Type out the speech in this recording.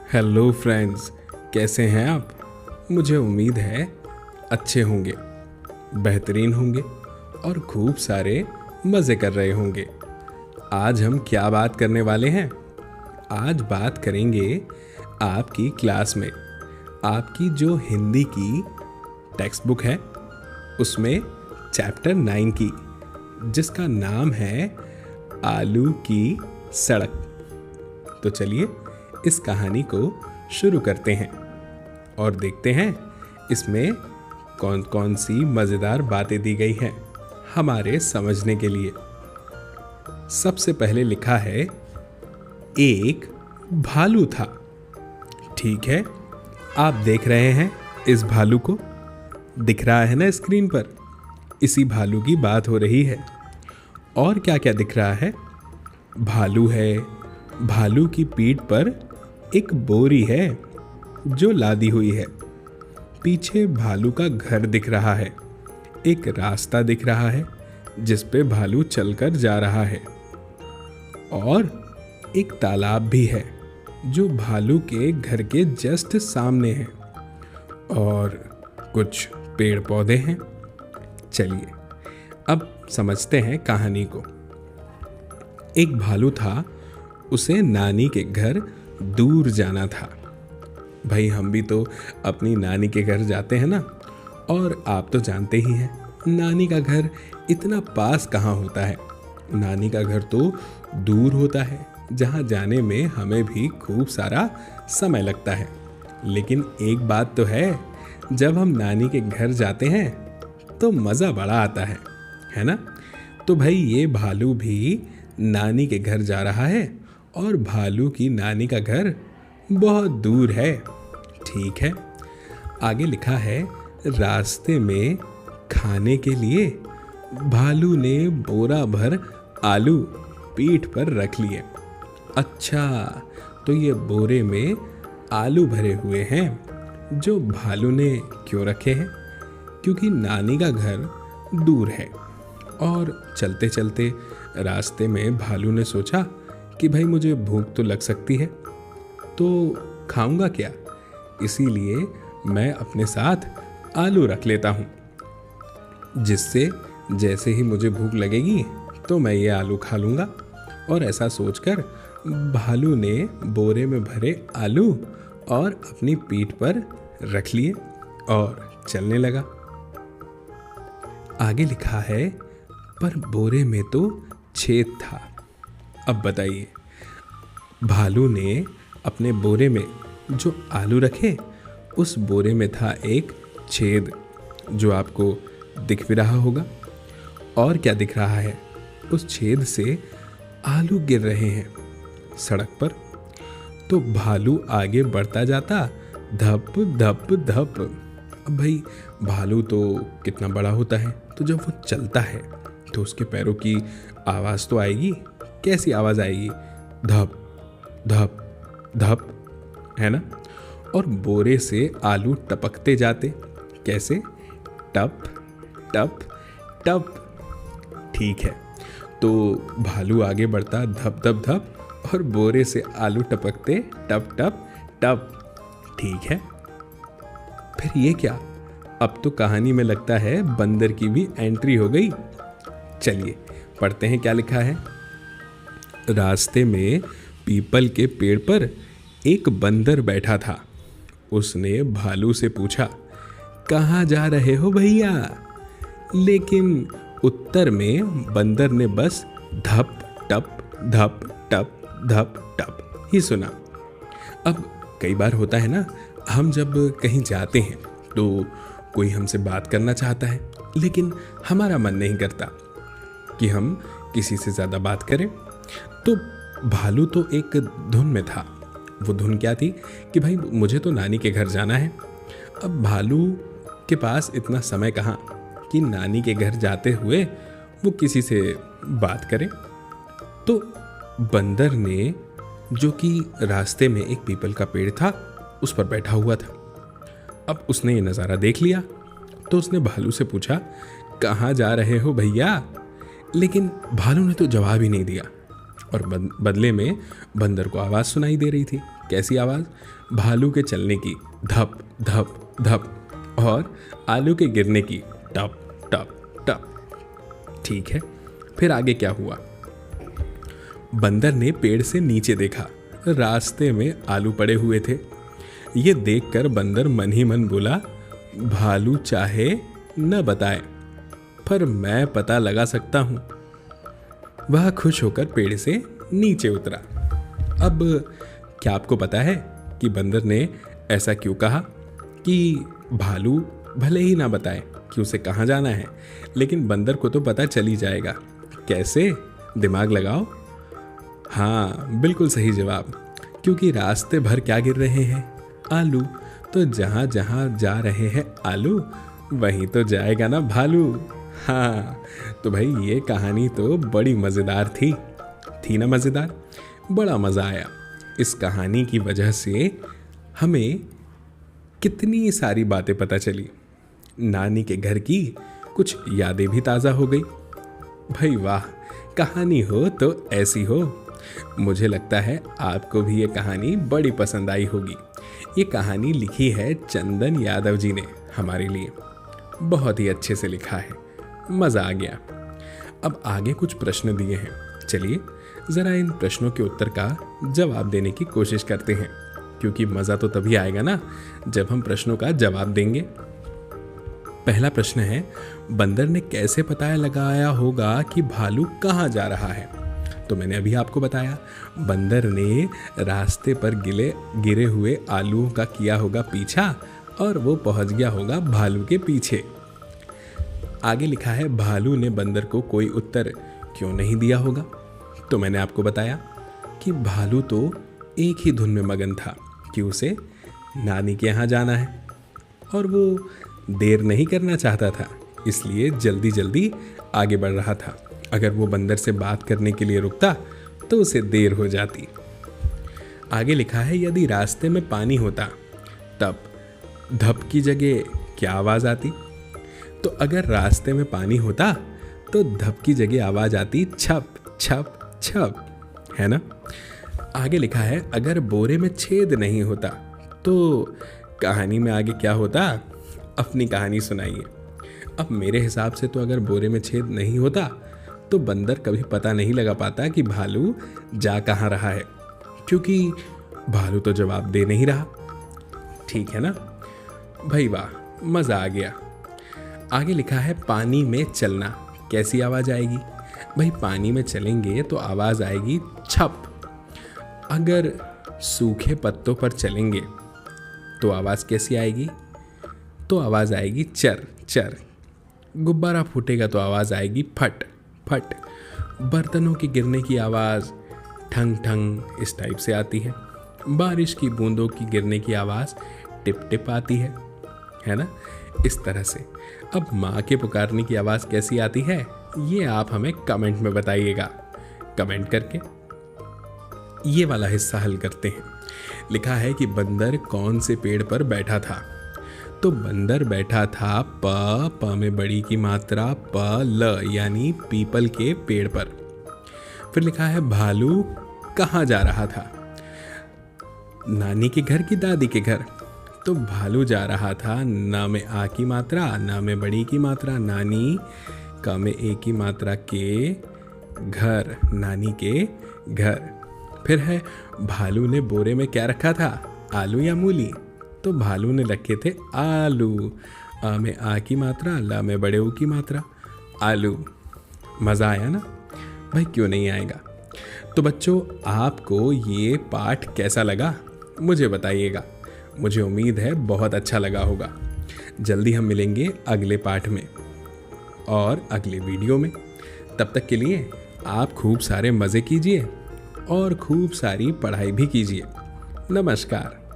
Hello friends, कैसे हैं आप। मुझे उम्मीद है अच्छे होंगे, बेहतरीन होंगे और खूब सारे मज़े कर रहे होंगे। आज हम क्या बात करने वाले हैं? आज बात करेंगे आपकी क्लास में आपकी जो हिंदी की टेक्स्ट बुक है उसमें चैप्टर 9 की, जिसका नाम है आलू की सड़क। तो चलिए इस कहानी को शुरू करते हैं और देखते हैं इसमें कौन कौन सी मज़ेदार बातें दी गई हैं हमारे समझने के लिए। सबसे पहले लिखा है, एक भालू था। ठीक है, आप देख रहे हैं इस भालू को, दिख रहा है ना स्क्रीन पर। इसी भालू की बात हो रही है। और क्या क्या दिख रहा है? भालू है, भालू की पीठ पर एक बोरी है जो लादी हुई है। पीछे भालू का घर दिख रहा है। एक रास्ता दिख रहा है जिस पे भालू चलकर जा रहा है। और एक तालाब भी है जो भालू के घर के जस्ट सामने है। और कुछ पेड़ पौधे हैं। चलिए अब समझते हैं कहानी को। एक भालू था, उसे नानी के घर दूर जाना था। भाई हम भी तो अपनी नानी के घर जाते हैं ना, और आप तो जानते ही हैं नानी का घर इतना पास कहाँ होता है। नानी का घर तो दूर होता है, जहाँ जाने में हमें भी खूब सारा समय लगता है। लेकिन एक बात तो है, जब हम नानी के घर जाते हैं तो मज़ा बड़ा आता है ना। तो भाई ये भालू भी नानी के घर जा रहा है और भालू की नानी का घर बहुत दूर है। ठीक है, आगे लिखा है, रास्ते में खाने के लिए भालू ने बोरा भर आलू पीठ पर रख लिए। अच्छा, तो ये बोरे में आलू भरे हुए हैं जो भालू ने क्यों रखे हैं? क्योंकि नानी का घर दूर है। और चलते चलते रास्ते में भालू ने सोचा कि भाई मुझे भूख तो लग सकती है, तो खाऊंगा क्या, इसीलिए मैं अपने साथ आलू रख लेता हूँ, जिससे जैसे ही मुझे भूख लगेगी तो मैं ये आलू खा लूँगा। और ऐसा सोचकर भालू ने बोरे में भरे आलू और अपनी पीठ पर रख लिए और चलने लगा। आगे लिखा है, पर बोरे में तो छेद था। अब बताइए, भालू ने अपने बोरे में जो आलू रखे, उस बोरे में था एक छेद जो आपको दिख भी रहा होगा। और क्या दिख रहा है? उस छेद से आलू गिर रहे हैं सड़क पर। तो भालू आगे बढ़ता जाता, धप धप धप। अब भाई भालू तो कितना बड़ा होता है, तो जब वो चलता है तो उसके पैरों की आवाज़ तो आएगी। कैसी आवाज़ आएगी? धप धप धप, है ना। और बोरे से आलू टपकते जाते। कैसे? टप टप टप। ठीक है, तो भालू आगे बढ़ता धप धप धप और बोरे से आलू टपकते टप टप टप। ठीक है, फिर ये क्या? अब तो कहानी में लगता है बंदर की भी एंट्री हो गई। चलिए पढ़ते हैं क्या लिखा है। रास्ते में पीपल के पेड़ पर एक बंदर बैठा था। उसने भालू से पूछा, कहाँ जा रहे हो भैया? लेकिन उत्तर में बंदर ने बस धप टप धप टप धप टप ही सुना। अब कई बार होता है ना, हम जब कहीं जाते हैं तो कोई हमसे बात करना चाहता है, लेकिन हमारा मन नहीं करता कि हम किसी से ज़्यादा बात करें। तो भालू तो एक धुन में था। वो धुन क्या थी कि भाई मुझे तो नानी के घर जाना है। अब भालू के पास इतना समय कहाँ कि नानी के घर जाते हुए वो किसी से बात करे। तो बंदर ने, जो कि रास्ते में एक पीपल का पेड़ था, उस पर बैठा हुआ था। अब उसने ये नज़ारा देख लिया तो उसने भालू से पूछा, कहाँ जा रहे हो भैया? लेकिन भालू ने तो जवाब ही नहीं दिया। और बदले में बंदर को आवाज़ सुनाई दे रही थी। कैसी आवाज़? भालू के चलने की, धप धप धप, और आलू के गिरने की, टप टप टप। ठीक है, फिर आगे क्या हुआ? बंदर ने पेड़ से नीचे देखा, रास्ते में आलू पड़े हुए थे। ये देखकर बंदर मन ही मन बोला, भालू चाहे न बताए, पर मैं पता लगा सकता हूं। वह खुश होकर पेड़ से नीचे उतरा। अब क्या आपको पता है कि बंदर ने ऐसा क्यों कहा कि भालू भले ही ना बताए कि उसे कहाँ जाना है, लेकिन बंदर को तो पता चल ही जाएगा। कैसे? दिमाग लगाओ। हाँ, बिल्कुल सही जवाब। क्योंकि रास्ते भर क्या गिर रहे हैं? आलू। तो जहाँ जहाँ जा रहे हैं आलू, वहीं तो जाएगा ना भालू। हाँ, तो भाई ये कहानी तो बड़ी मज़ेदार थी ना मज़ेदार? बड़ा मज़ा आया। इस कहानी की वजह से हमें कितनी सारी बातें पता चली। नानी के घर की कुछ यादें भी ताज़ा हो गई। भाई वाह, कहानी हो तो ऐसी हो। मुझे लगता है आपको भी ये कहानी बड़ी पसंद आई होगी। ये कहानी लिखी है चंदन यादव जी ने हमारे लिए। बहुत ही अच्छे से लिखा है, मज़ा आ गया। अब आगे कुछ प्रश्न दिए हैं, चलिए ज़रा इन प्रश्नों के उत्तर का जवाब देने की कोशिश करते हैं, क्योंकि मज़ा तो तभी आएगा ना जब हम प्रश्नों का जवाब देंगे। पहला प्रश्न है, बंदर ने कैसे पता लगाया होगा कि भालू कहाँ जा रहा है? तो मैंने अभी आपको बताया, बंदर ने रास्ते पर गिरे हुए आलूओं का किया होगा पीछा और वो पहुंच गया होगा भालू के पीछे। आगे लिखा है, भालू ने बंदर को कोई उत्तर क्यों नहीं दिया होगा? तो मैंने आपको बताया कि भालू तो एक ही धुन में मगन था कि उसे नानी के यहाँ जाना है और वो देर नहीं करना चाहता था, इसलिए जल्दी जल्दी आगे बढ़ रहा था। अगर वो बंदर से बात करने के लिए रुकता तो उसे देर हो जाती। आगे लिखा है, यदि रास्ते में पानी होता तब धप की जगह क्या आवाज़ आती? तो अगर रास्ते में पानी होता तो धप की जगह आवाज़ आती छप छप छप, है ना? आगे लिखा है, अगर बोरे में छेद नहीं होता तो कहानी में आगे क्या होता? अपनी कहानी सुनाइए। अब मेरे हिसाब से तो अगर बोरे में छेद नहीं होता तो बंदर कभी पता नहीं लगा पाता कि भालू जा कहाँ रहा है, क्योंकि भालू तो जवाब दे नहीं रहा। ठीक है ना भाई? वाह, मज़ा आ गया। आगे लिखा है, पानी में चलना, कैसी आवाज़ आएगी? भाई पानी में चलेंगे तो आवाज़ आएगी छप। अगर सूखे पत्तों पर चलेंगे तो आवाज़ कैसी आएगी? तो आवाज़ आएगी चर चर। गुब्बारा फूटेगा तो आवाज़ आएगी फट फट। बर्तनों के गिरने की आवाज़ ठंग ठंग इस टाइप से आती है। बारिश की बूंदों की गिरने की आवाज़ टिप टिप आती है ना? इस तरह से। अब माँ के पुकारने की आवाज़ कैसी आती है, ये आप हमें कमेंट में बताइएगा। कमेंट करके ये वाला हिस्सा हल करते हैं। लिखा है कि बंदर कौन से पेड़ पर बैठा था? तो बंदर बैठा था प में बड़ी की मात्रा प ल यानी पीपल के पेड़ पर। फिर लिखा है, भालू कहाँ जा रहा था? नानी के घर की दादी के घर? तो भालू जा रहा था ना में आ की मात्रा, ना में बड़ी की मात्रा, नानी का में ए की मात्रा के घर, नानी के घर। फिर है, भालू ने बोरे में क्या रखा था? आलू या मूली? तो भालू ने रखे थे आलू। आ में आ की मात्रा, ला में बड़े ऊ की मात्रा, आलू। मज़ा आया ना भाई? क्यों नहीं आएगा? तो बच्चों, आपको ये पाठ कैसा लगा मुझे बताइएगा। मुझे उम्मीद है बहुत अच्छा लगा होगा। जल्दी हम मिलेंगे अगले पाठ में और अगले वीडियो में। तब तक के लिए आप खूब सारे मज़े कीजिए और खूब सारी पढ़ाई भी कीजिए। नमस्कार।